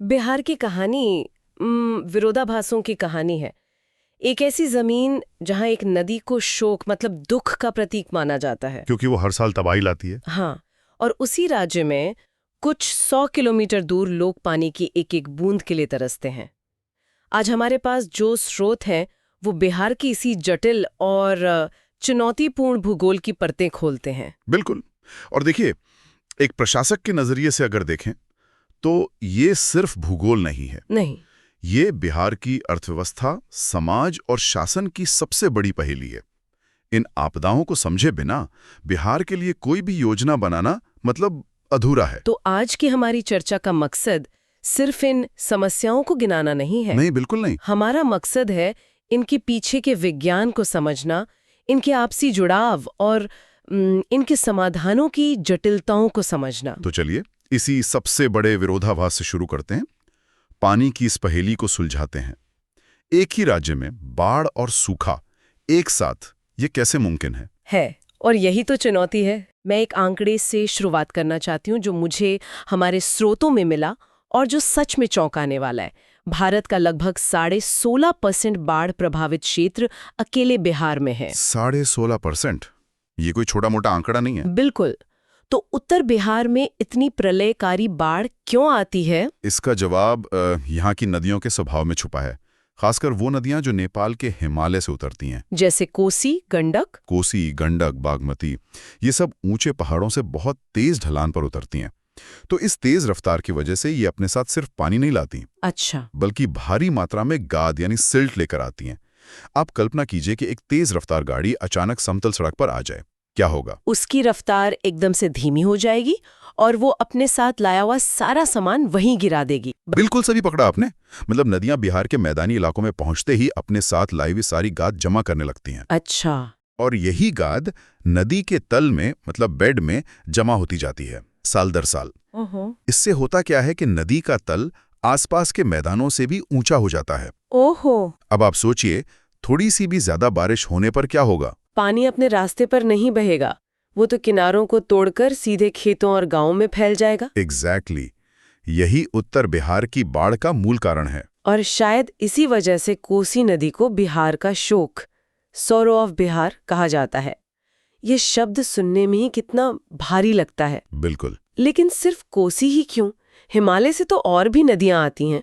बिहार की कहानी विरोधाभासों की कहानी है। एक ऐसी जमीन जहां एक नदी को शोक मतलब दुख का प्रतीक माना जाता है। क्योंकि वो हर साल तबाही लाती है। हाँ, और उसी राज्य में कुछ 100 किलोमीटर दूर लोग पानी की एक एक बूंद के लिए तरसते हैं। आज हमारे पास जो स्रोत हैं वो बिहार की इसी जटिल और चुनौतीपूर्ण भूगोल की परतें खोलते हैं। बिल्कुल। और देखिए, एक प्रशासक के नजरिए से अगर देखें तो ये सिर्फ भूगोल नहीं है। नहीं। ये बिहार की अर्थव्यवस्था, समाज और शासन की सबसे बड़ी पहेली है। इन आपदाओं को समझे बिना बिहार के लिए कोई भी योजना बनाना मतलब अधूरा है। तो आज की हमारी चर्चा का मकसद सिर्फ इन समस्याओं को गिनाना नहीं है। नहीं, बिल्कुल नहीं। हमारा मकसद है इनके पीछे के विज्ञान को समझना, इनके आपसी जुड़ाव और इनके समाधानों की जटिलताओं को समझना। तो चलिए इसी सबसे बड़े विरोधाभास से शुरू करते हैं। पानी की इस पहेली को सुलझाते हैं। एक ही राज्य में बाढ़ और सूखा एक साथ, ये कैसे मुमकिन है? और यही तो चुनौती है। मैं एक आंकड़े से शुरुआत करना चाहती हूँ जो मुझे हमारे स्रोतों में मिला और जो सच में चौंकाने वाला है। भारत का लगभग 16.5% बाढ़ प्रभावित क्षेत्र अकेले बिहार में है। 16.5%? ये कोई छोटा मोटा आंकड़ा नहीं है। बिल्कुल। तो उत्तर बिहार में इतनी प्रलयकारी बाढ़ क्यों आती है? इसका जवाब यहाँ की नदियों के स्वभाव में छुपा है। खासकर वो नदियां जो नेपाल के हिमालय से उतरती हैं। जैसे कोसी, गंडक, बागमती, ये सब ऊंचे पहाड़ों से बहुत तेज ढलान पर उतरती हैं। तो इस तेज रफ्तार की वजह से ये अपने साथ सिर्फ पानी नहीं लाती, अच्छा, बल्कि भारी मात्रा में गाद यानी सिल्ट लेकर आती हैं। आप कल्पना कीजिए कि एक तेज रफ्तार गाड़ी अचानक समतल सड़क पर आ जाए, क्या होगा? उसकी रफ्तार एकदम से धीमी हो जाएगी और वो अपने साथ लाया हुआ सारा सामान वहीं गिरा देगी। बिल्कुल सही पकड़ा आपने। मतलब नदियां बिहार के मैदानी इलाकों में पहुंचते ही अपने साथ लाई हुई सारी गाद जमा करने लगती हैं। अच्छा। और यही गाद नदी के तल में मतलब बेड में जमा होती जाती है साल दर साल। इससे होता क्या है कि नदी का तल आसपास के मैदानों से भी ऊंचा हो जाता है। ओहो। अब आप सोचिए, थोड़ी सी भी ज्यादा बारिश होने पर क्या होगा? पानी अपने रास्ते पर नहीं बहेगा, वो तो किनारों को तोड़कर सीधे खेतों और गांवों में फैल जाएगा। एग्जैक्टली। यही उत्तर बिहार की बाढ़ का मूल कारण है। और शायद इसी वजह से कोसी नदी को बिहार का शोक, सौरो ऑफ बिहार कहा जाता है। ये शब्द सुनने में ही कितना भारी लगता है। बिल्कुल। लेकिन सिर्फ कोसी ही क्यों? हिमालय से तो और भी नदियां आती हैं।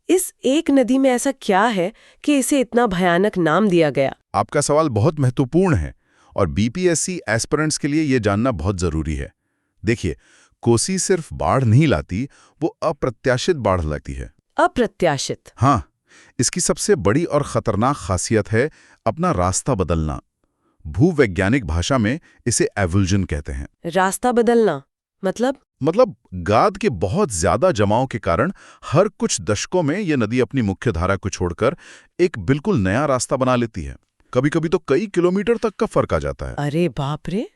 इस एक नदी में ऐसा क्या है कि इसे इतना भयानक नाम दिया गया? आपका सवाल बहुत महत्वपूर्ण है और बीपीएससी एस्पिरेंट्स के लिए यह जानना बहुत जरूरी है। देखिए, कोसी सिर्फ बाढ़ नहीं लाती, वो अप्रत्याशित बाढ़ लाती है। अप्रत्याशित? हाँ, इसकी सबसे बड़ी और खतरनाक खासियत है अपना रास्ता बदलना। भूवैज्ञानिक भाषा में इसे एवुल्जन कहते हैं। रास्ता बदलना मतलब गाद के बहुत ज्यादा जमाव के कारण हर कुछ दशकों में यह नदी अपनी मुख्य धारा को छोड़कर एक बिल्कुल नया रास्ता बना लेती है। कभी कभी तो कई किलोमीटर तक का फर्क आ जाता है। अरे बाप रे!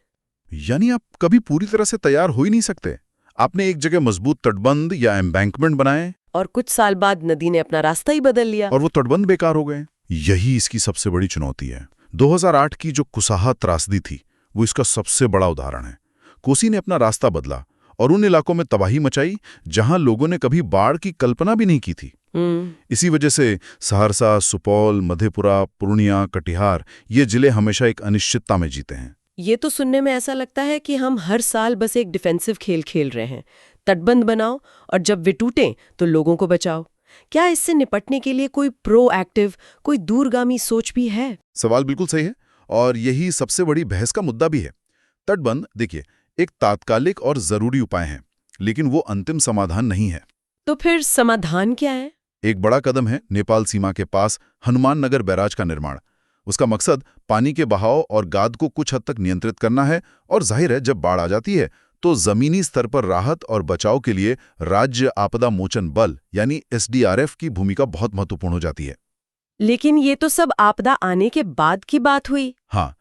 यानी आप कभी पूरी तरह से तैयार हो ही नहीं सकते। आपने एक जगह मजबूत तटबंध या एम्बैंकमेंट बनाए और कुछ साल बाद नदी ने अपना रास्ता ही बदल लिया और वो तटबंध बेकार हो गए। यही इसकी सबसे बड़ी चुनौती है। 2008 की जो कुसाहा त्रासदी थी, वो इसका सबसे बड़ा उदाहरण है। कोसी ने अपना रास्ता बदला और उन इलाकों में तबाही मचाई जहां लोगों ने कभी बाढ़ की कल्पना भी नहीं की थी। इसी वजह से सहरसा, सुपौल, मधेपुरा, पूर्णिया, कटिहार ये जिले हमेशा एक अनिश्चितता में जीते हैं। ये तो सुनने में ऐसा लगता है कि हम हर साल बस एक डिफेंसिव खेल खेल रहे हैं। तटबंध बनाओ और जब वे टूटें तो लोगों को बचाओ। क्या इससे निपटने के लिए कोई प्रोएक्टिव, कोई दूरगामी सोच भी है? सवाल बिल्कुल सही है और यही सबसे बड़ी बहस का मुद्दा भी है। तटबंध, देखिए, एक तात्कालिक और जरूरी उपाय है, लेकिन वो अंतिम समाधान नहीं है। तो फिर समाधान क्या है? एक बड़ा कदम है नेपाल सीमा के पास हनुमान नगर बैराज का निर्माण। उसका मकसद पानी के बहाव और गाद को कुछ हद तक नियंत्रित करना है और जाहिर है जब बाढ़ आ जाती है तो जमीनी स्तर पर राहत और बचाव के लिए राज्य आपदा मोचन बल यानी SDRF की भूमिका बहुत महत्वपूर्ण हो जाती है। लेकिन ये तो सब आपदा आने के बाद की बात हुई। हाँ,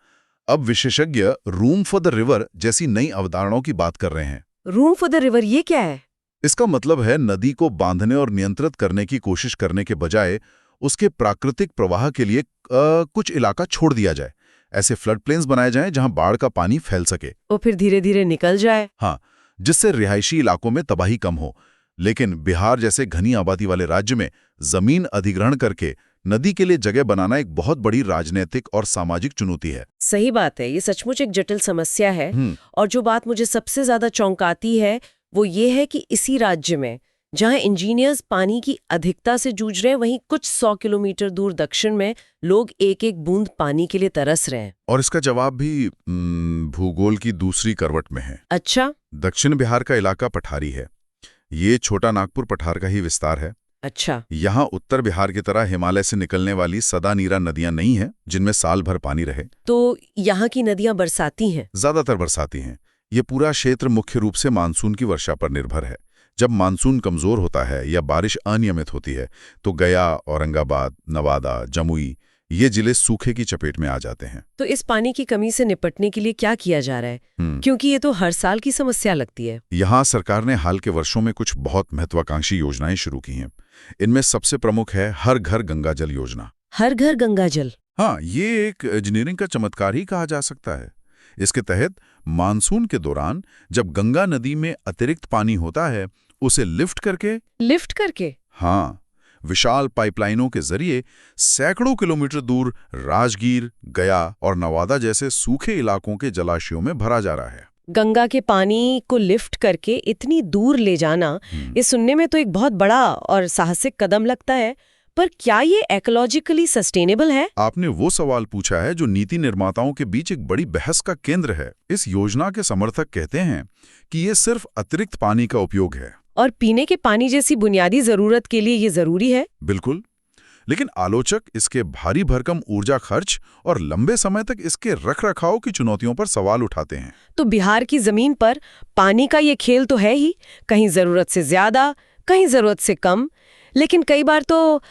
अब विशेषज्ञ रूम फॉर द रिवर जैसी नई अवधारणाओं की बात कर रहे हैं। रूम फॉर द रिवर ये क्या है? इसका मतलब है नदी को बांधने और नियंत्रित करने की कोशिश करने के बजाय उसके प्राकृतिक प्रवाह के लिए कुछ इलाका छोड़ दिया जाए। ऐसे फ्लड प्लेन्स बनाए जाएं जहां बाढ़ का पानी फैल सके और फिर धीरे धीरे निकल जाए। हाँ, जिससे रिहायशी इलाकों में तबाही कम हो, लेकिन बिहार जैसे घनी आबादी वाले राज्य में जमीन अधिग्रहण करके नदी के लिए जगह बनाना एक बहुत बड़ी राजनीतिक और सामाजिक चुनौती है। सही बात है, ये सचमुच एक जटिल समस्या है। और जो बात मुझे सबसे ज्यादा चौंकाती है वो ये है कि इसी राज्य में जहां इंजीनियर्स पानी की अधिकता से जूझ रहे हैं, वहीं कुछ 100 किलोमीटर दूर दक्षिण में लोग एक एक बूंद पानी के लिए तरस रहे हैं। और इसका जवाब भी भूगोल की दूसरी करवट में है। अच्छा। दक्षिण बिहार का इलाका पठारी है। ये छोटा नागपुर पठार का ही विस्तार है। अच्छा। यहाँ उत्तर बिहार की तरह हिमालय से निकलने वाली सदा नीरा नदियां नहीं हैं जिनमें साल भर पानी रहे। तो यहाँ की नदियां बरसाती हैं? ज्यादातर बरसाती हैं। ये पूरा क्षेत्र मुख्य रूप से मानसून की वर्षा पर निर्भर है। जब मानसून कमजोर होता है या बारिश अनियमित होती है तो गया, औरंगाबाद, नवादा, जमुई ये जिले सूखे की चपेट में आ जाते हैं। तो इस पानी की कमी से निपटने के लिए क्या किया जा रहा है? क्योंकि ये तो हर साल की समस्या लगती है। यहाँ सरकार ने हाल के वर्षों में कुछ बहुत महत्वाकांक्षी योजनाएं शुरू की हैं। इनमें सबसे प्रमुख है हर घर गंगा जल योजना। हर घर गंगा जल? हाँ, ये एक इंजीनियरिंग का चमत्कार ही कहा जा सकता है। इसके तहत मानसून के दौरान जब गंगा नदी में अतिरिक्त पानी होता है, उसे लिफ्ट करके? हाँ, विशाल पाइपलाइनों के जरिए सैकड़ों किलोमीटर दूर राजगीर, गया और नवादा जैसे सूखे इलाकों के जलाशयों में भरा जा रहा है। गंगा के पानी को लिफ्ट करके इतनी दूर ले जाना, ये सुनने में तो एक बहुत बड़ा और साहसिक कदम लगता है, पर क्या ये इकोलॉजिकली सस्टेनेबल है? आपने वो सवाल पूछा है जो नीति निर्माताओं के बीच एक बड़ी बहस का केंद्र है। इस योजना के समर्थक कहते हैं कि ये सिर्फ अतिरिक्त पानी का उपयोग है और पीने के पानी जैसी बुनियादी जरूरत के लिए ये जरूरी है। बिल्कुल, लेकिन आलोचक इसके भारी भरकम ऊर्जा खर्च और लंबे समय तक इसके रखरखाव की चुनौतियों पर सवाल उठाते हैं। तो बिहार की जमीन पर पानी का ये खेल तो है ही, कहीं जरूरत से ज्यादा, कहीं जरूरत से कम, लेकिन कई बार तो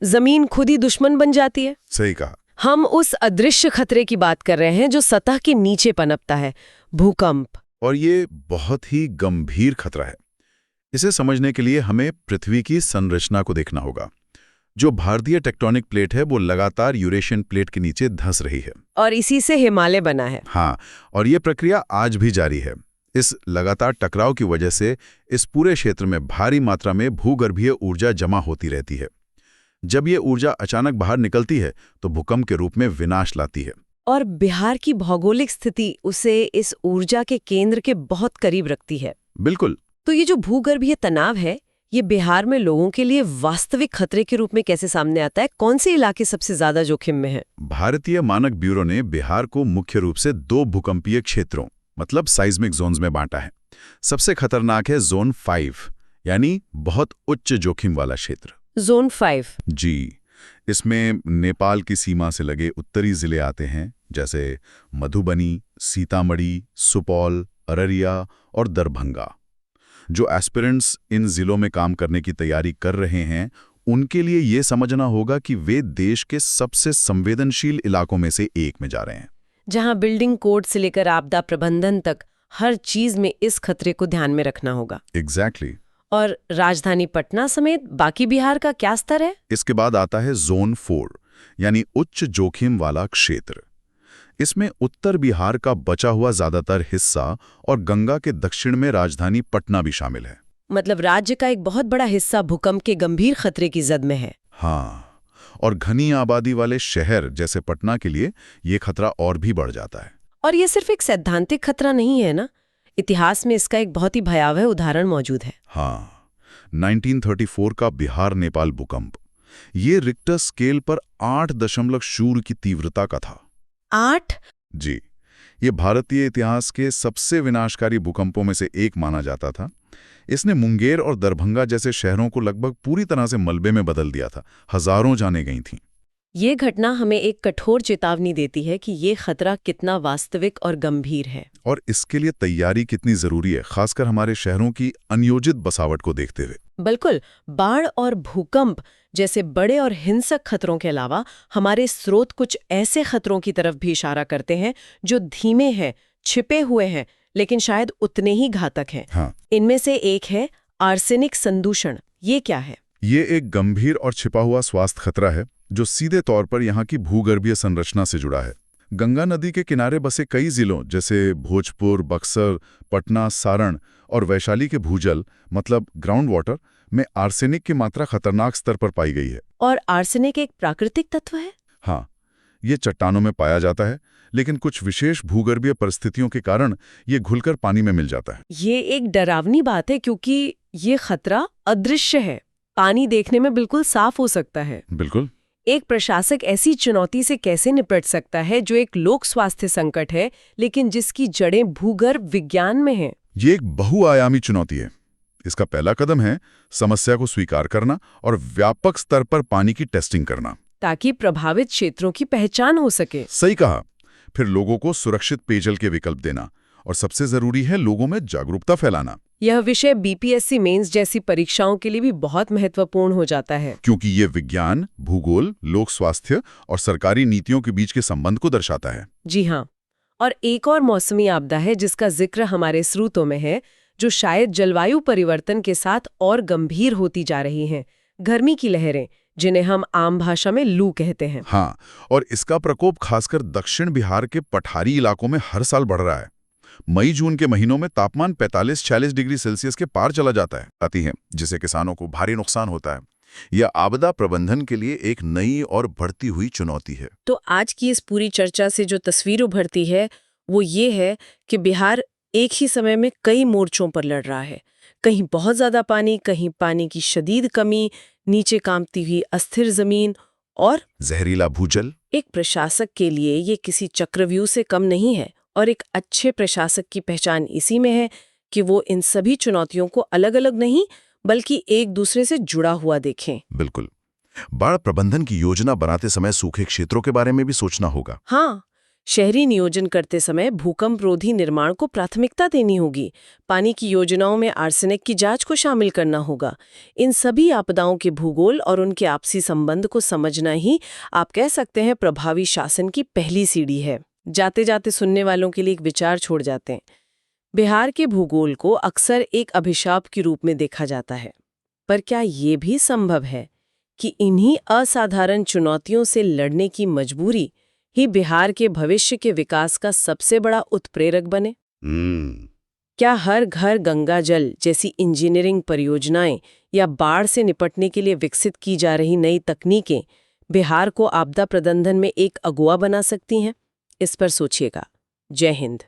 जमीन खुद ही दुश्मन बन जाती है। सही कहा। हम उस अदृश्य खतरे की बात कर रहे हैं जो सतह के नीचे पनपता है, भूकंप। और ये बहुत ही गंभीर खतरा है। इसे समझने के लिए हमें पृथ्वी की संरचना को देखना होगा। जो भारतीय टेक्टोनिक प्लेट है वो लगातार यूरेशियन प्लेट के नीचे धंस रही है और इसी से हिमालय बना है। हाँ, और ये प्रक्रिया आज भी जारी है। इस लगातार टकराव की वजह से इस पूरे क्षेत्र में भारी मात्रा में भूगर्भीय ऊर्जा जमा होती रहती है। जब ये ऊर्जा अचानक बाहर निकलती है तो भूकंप के रूप में विनाश लाती है। और बिहार की भौगोलिक स्थिति उसे इस ऊर्जा के केंद्र के बहुत करीब रखती है। बिल्कुल। तो ये जो भूगर्भीय तनाव है, ये बिहार में लोगों के लिए वास्तविक खतरे के रूप में कैसे सामने आता है? कौन से इलाके सबसे ज्यादा जोखिम में हैं? भारतीय मानक ब्यूरो ने बिहार को मुख्य रूप से 2 भूकंपीय क्षेत्रों मतलब साइज्मिक जोन्स में बांटा है। सबसे खतरनाक है जोन 5, यानी बहुत उच्च जोखिम वाला क्षेत्र। जोन 5? जी, इसमें नेपाल की सीमा से लगे उत्तरी जिले आते हैं, जैसे मधुबनी, सीतामढ़ी, सुपौल, अररिया और दरभंगा। जो एस्पिरेंट्स इन जिलों में काम करने की तैयारी कर रहे हैं, उनके लिए ये समझना होगा कि वे देश के सबसे संवेदनशील इलाकों में से एक में जा रहे हैं, जहां बिल्डिंग कोड से लेकर आपदा प्रबंधन तक हर चीज में इस खतरे को ध्यान में रखना होगा। एग्जैक्टली। और राजधानी पटना समेत बाकी बिहार का क्या स्तर है? इसके बाद आता है जोन 4, यानी उच्च जोखिम वाला क्षेत्र। इसमें उत्तर बिहार का बचा हुआ ज्यादातर हिस्सा और गंगा के दक्षिण में राजधानी पटना भी शामिल है। मतलब राज्य का एक बहुत बड़ा हिस्सा भूकंप के गंभीर खतरे की जद में है। हाँ, और घनी आबादी वाले शहर जैसे पटना के लिए ये खतरा और भी बढ़ जाता है। और ये सिर्फ एक सैद्धांतिक खतरा नहीं है ना, इतिहास में इसका एक बहुत ही भयावह उदाहरण मौजूद है। हाँ, 1934 का बिहार नेपाल भूकंप। ये रिक्टर स्केल पर 8.0 की तीव्रता का था। 8? जी, ये भारतीय इतिहास के सबसे विनाशकारी भूकंपों में से एक माना जाता था। इसने मुंगेर और दरभंगा जैसे शहरों को लगभग पूरी तरह से मलबे में बदल दिया था। हजारों जानें गई थीं। ये घटना हमें एक कठोर चेतावनी देती है कि ये खतरा कितना वास्तविक और गंभीर है और इसके लिए तैयारी कितनी जरूरी है, खासकर हमारे शहरों की अनियोजित बसावट को देखते हुए। बिल्कुल, बाढ़ और भूकंप जैसे बड़े और हिंसक खतरों के अलावा हमारे स्रोत कुछ ऐसे खतरों की तरफ भी इशारा करते हैं जो धीमे हैं, छिपे हुए हैं, लेकिन शायद उतने ही घातक हैं। हाँ। इनमें से एक है आर्सेनिक संदूषण। ये क्या है? ये एक गंभीर और छिपा हुआ स्वास्थ्य खतरा है जो सीधे तौर पर यहाँ की भूगर्भीय संरचना से जुड़ा है। गंगा नदी के किनारे बसे कई जिलों जैसे भोजपुर, बक्सर, पटना, सारण और वैशाली के भूजल मतलब ग्राउंड वाटर में आर्सेनिक की मात्रा खतरनाक स्तर पर पाई गई है। और आर्सेनिक एक प्राकृतिक तत्व है? हाँ, ये चट्टानों में पाया जाता है, लेकिन कुछ विशेष भूगर्भीय परिस्थितियों के कारण ये घुलकर पानी में मिल जाता है। ये एक डरावनी बात है क्योंकि ये खतरा अदृश्य है, पानी देखने में बिल्कुल साफ हो सकता है। बिल्कुल। एक प्रशासक ऐसी चुनौती से कैसे निपट सकता है जो एक लोक स्वास्थ्य संकट है लेकिन जिसकी जड़ें भूगर्भ विज्ञान में हैं? ये एक बहुआयामी चुनौती है। इसका पहला कदम है समस्या को स्वीकार करना और व्यापक स्तर पर पानी की टेस्टिंग करना, ताकि प्रभावित क्षेत्रों की पहचान हो सके। सही कहा। फिर लोगों को सुरक्षित पेयजल के विकल्प देना और सबसे जरूरी है लोगों में जागरूकता फैलाना। यह विषय बीपीएससी मेंस जैसी परीक्षाओं के लिए भी बहुत महत्वपूर्ण हो जाता है, क्योंकि ये विज्ञान, भूगोल, लोक स्वास्थ्य और सरकारी नीतियों के बीच के संबंध को दर्शाता है। जी हाँ। और एक और मौसमी आपदा है जिसका जिक्र हमारे स्रोतों में है, जो शायद जलवायु परिवर्तन के साथ और गंभीर होती जा रही हैं, गर्मी की लहरें, जिन्हें हम आम भाषा में लू कहते हैं। हाँ, और इसका प्रकोप खासकर दक्षिण बिहार के पठारी इलाकों में हर साल बढ़ रहा है। मई-जून के महीनों में तापमान 45-46 डिग्री सेल्सियस के पार चला जाता है, जिससे किसानों को भारी नुकसान होता है। यह आपदा प्रबंधन के लिए एक नई और बढ़ती हुई चुनौती है। तो आज की इस पूरी चर्चा से जो तस्वीर उभरती है वो ये है कि बिहार एक ही समय में कई मोर्चों पर लड़ रहा है। कहीं बहुत ज्यादा पानी, कहीं पानी की शदीद कमी, नीचे कांपती हुई अस्थिर जमीन और जहरीला भूजल। एक प्रशासक के लिए ये किसी चक्रव्यूह से कम नहीं है। और एक अच्छे प्रशासक की पहचान इसी में है कि वो इन सभी चुनौतियों को अलग अलग नहीं बल्कि एक दूसरे से जुड़ा हुआ देखें। बिल्कुल। बाढ़ प्रबंधन की योजना बनाते समय सूखे क्षेत्रों के बारे में भी सोचना होगा। हाँ, शहरी नियोजन करते समय भूकंप रोधी निर्माण को प्राथमिकता देनी होगी। पानी की योजनाओं में आर्सेनिक की जांच को शामिल करना होगा। इन सभी आपदाओं के भूगोल और उनके आपसी संबंध को समझना ही आप कह सकते हैं प्रभावी शासन की पहली सीढ़ी है। जाते जाते सुनने वालों के लिए एक विचार छोड़ जाते हैं। बिहार के भूगोल को अक्सर एक अभिशाप के रूप में देखा जाता है, पर क्या ये भी संभव है कि इन्हीं असाधारण चुनौतियों से लड़ने की मजबूरी ही बिहार के भविष्य के विकास का सबसे बड़ा उत्प्रेरक बने? क्या हर घर गंगा जल जैसी इंजीनियरिंग परियोजनाएं या बाढ़ से निपटने के लिए विकसित की जा रही नई तकनीकें बिहार को आपदा प्रबंधन में एक अगुवा बना सकती हैं? इस पर सोचिएगा। जय हिंद।